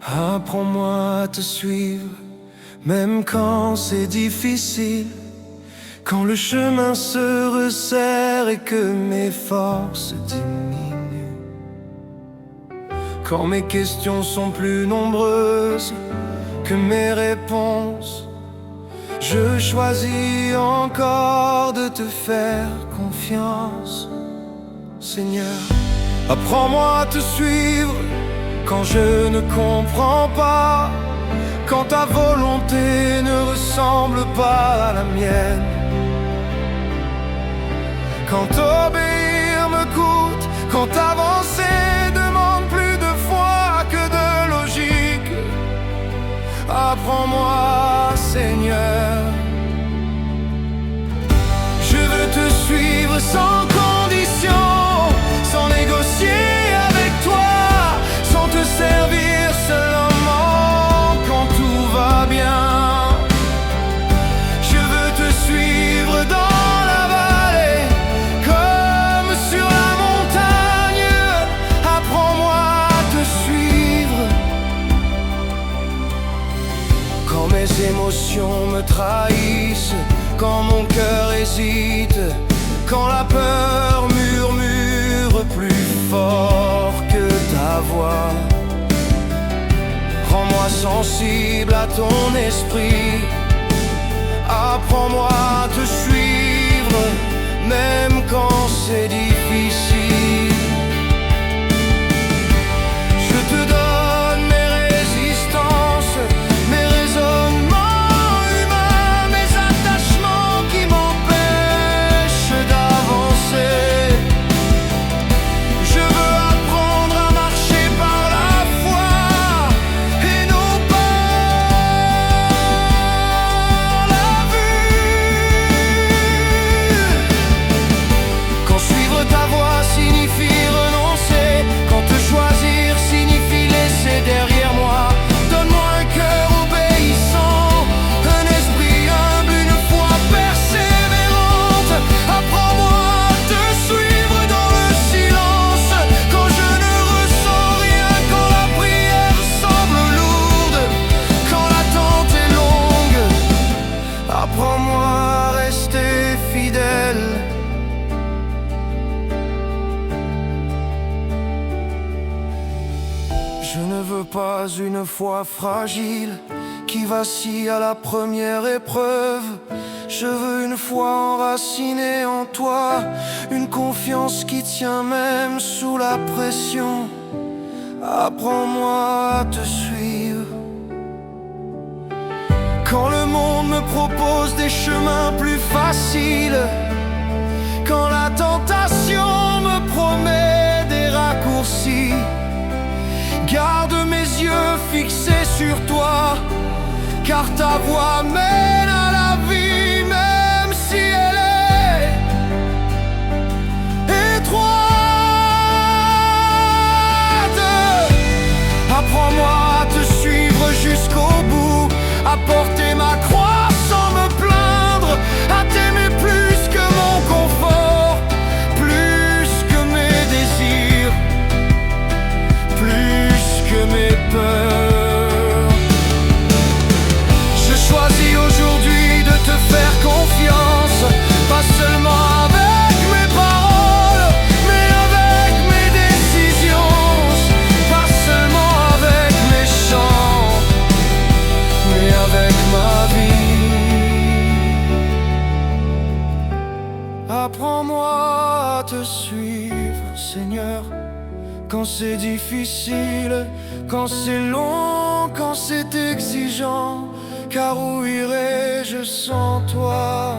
Apprends-moi à te suivre, même quand c'est difficile, quand le chemin se resserre et que mes forces diminuent, quand mes questions sont plus nombreuses que mes réponses. Je choisis encore de te faire confiance, Seigneur. Apprends-moi à te suivre quand je ne comprends pas, quand ta volonté ne ressemble pas à la mienne, quand obéir me coûte, quand avancer demande plus de foi que de logique. Apprends-moi, Seigneur. Je veux te suivre sans condition, sans négocier avec toi, sans te servir seulement quand tout va bien. Je veux te suivre dans la vallée comme sur la montagne. Apprends-moi à te suivre quand mes émotions me trahissent, quand mon cœur hésite, quand la peur murmure plus fort que ta voix. Rends-moi sensible à ton esprit. Apprends-moi à te suivre, même quand c'est difficile. Je te donne mes résistances, mes raisonnements humains, mes attachements qui m'empêchent d'avancer. Je veux apprendre à marcher par la foi et non par la vue. Quand suivre ta voie signifie renoncer, quand te choisir signifie laisser derrière moi, donne-moi un cœur obéissant, un esprit humble, une foi persévérante. Apprends-moi à te suivre dans le silence, quand je ne ressens rien, quand la prière semble lourde, quand l'attente est longue. Apprends-moi à rester fidèle. Je ne veux pas une foi fragile qui vacille à la première épreuve. Je veux une foi enracinée en toi, une confiance qui tient même sous la pression. Apprends-moi à te suivre quand le monde me propose des chemins plus faciles, quand la tentation me promet des raccourcis. Garde mes yeux fixés sur toi, car ta voie mène à la vie, même si elle est étroite. Apprends-moi à te suivre jusqu'au bout, à porter ma croix sans me plaindre, à t'aimer plus que mon confort, plus que mes désirs, plus que mes peurs. Je choisis aujourd'hui de te faire confiance, pas seulement avec mes paroles, mais avec mes décisions, pas seulement avec mes chants, mais avec ma vie. Apprends-moi à te suivre, Seigneur, quand c'est difficile, quand c'est long, quand c'est exigeant, car où irai-je sans toi?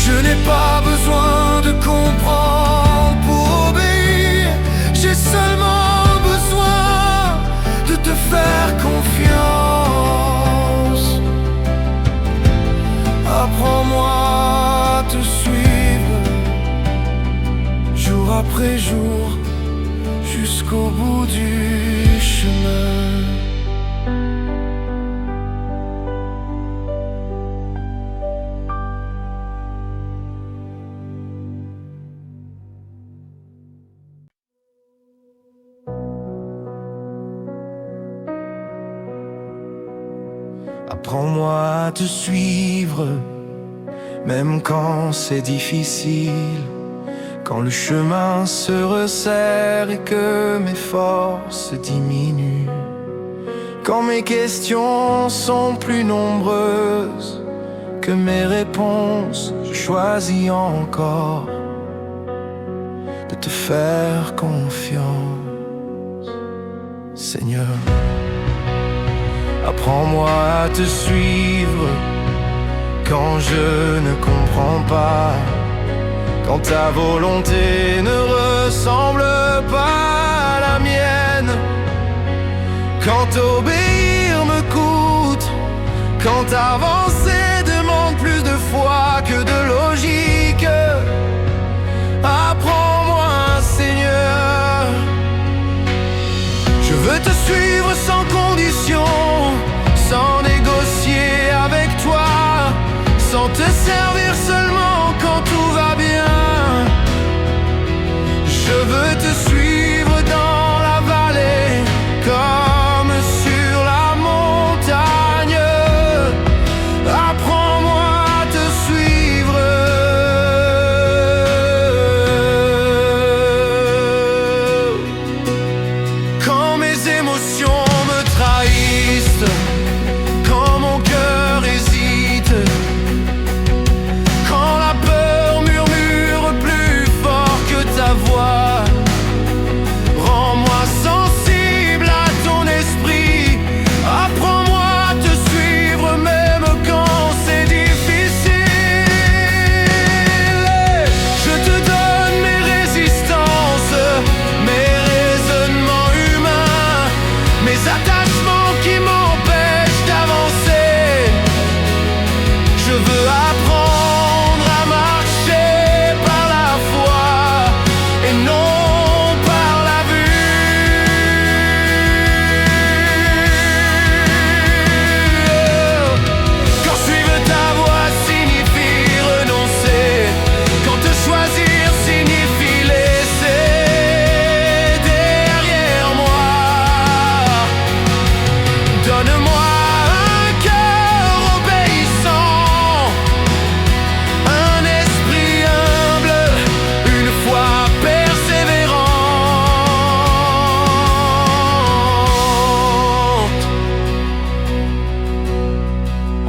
Je n'ai pas besoin de comprendre pour obéir, j'ai seulement besoin de te faire confiance. Apprends-moi à te suivre, jour après jour, jusqu'au bout du chemin. Apprends-moi à te suivre, même quand c'est difficile, quand le chemin se resserre et que mes forces diminuent, quand mes questions sont plus nombreuses que mes réponses, je choisis encore de te faire confiance, Seigneur. Apprends-moi à te suivre quand je ne comprends pas, quand ta volonté ne ressemble pas à la mienne, quand obéir me coûte, quand avancer demande plus de foi que de logique. Apprends-moi, Seigneur. Je veux te suivre sans condition, sans négocier avec toi, sans te servir seulement quand tout va bien. Je veux te suivre dans la vallée comme sur la montagne. Apprends-moi à te suivre. Quand mes émotions me trahissent, quand mon cœur hésite, quand la peur murmure plus fort que ta voix, rends-moi sensible à ton esprit. Apprends-moi à te suivre même quand c'est difficile. Je te donne mes résistances, mes raisonnements humains, mes attachements qui m'empêchent d'avancer. Je veux apprendre à marcher par la foi et non par la vue. Quand suivre ta voix signifie renoncer, quand te choisir signifie laisser derrière moi, donne-moi un cœur obéissant, un esprit humble, une foi persévérante.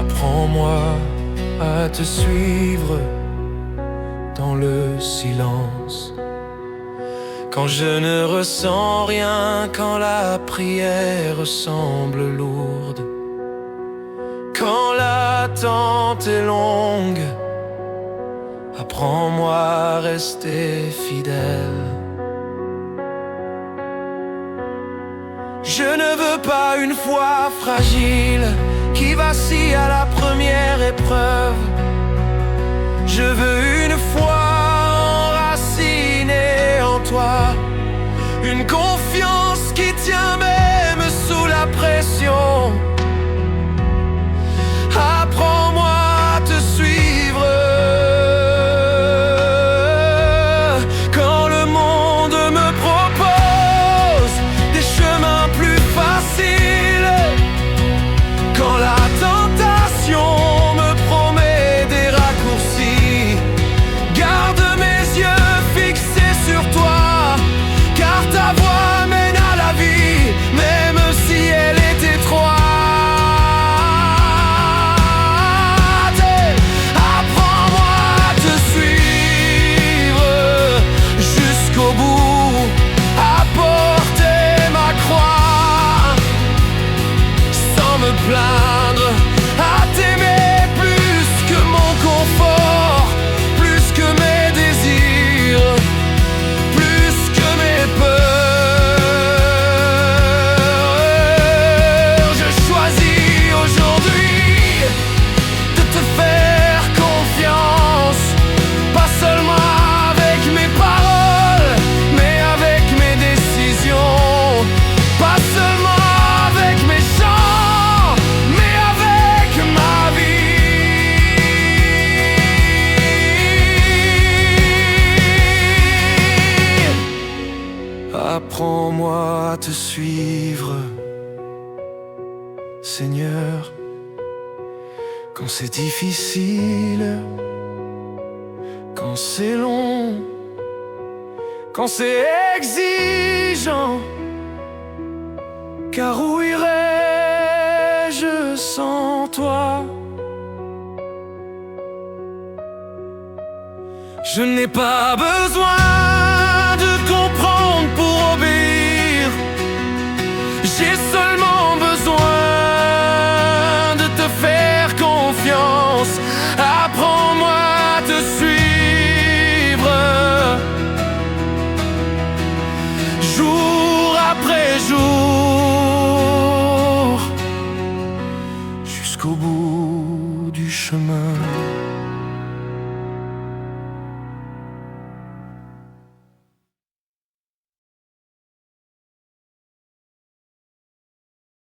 Apprends-moi à te suivre dans le silence, quand je ne ressens rien, quand la prière semble lourde, quand l'attente est longue. Apprends-moi à rester fidèle. Je ne veux pas une foi fragile qui vacille à la première épreuve. Je veux une foi enracinée en toi, une confiance qui tient même sous la pression. Apprends-moi à te suivre quand le monde me propose des chemins plus faciles, quand la tentation me promet des raccourcis. Garde mes yeux fixés sur toi, car ta voix mène à la vie, même si elle est étroite. Apprends-moi à te suivre jusqu'au bout, à porter ma croix sans me plaindre, à t'aimer plus que mon confort, plus que mes désirs, plus que mes peurs. Je choisis aujourd'hui de te faire confiance, pas seulement avec mes paroles, mais avec mes décisions, pas seulement avec mes chants, mais avec ma vie. Apprends-moi à te suivre, Seigneur. Quand c'est difficile, quand c'est long, quand c'est exigeant, car où irais-je sans toi? Je n'ai pas besoin de comprendre pour obéir. J'ai seulement besoin de te faire confiance. Apprends-moi à te suivre, jour après jour, jusqu'au bout du chemin.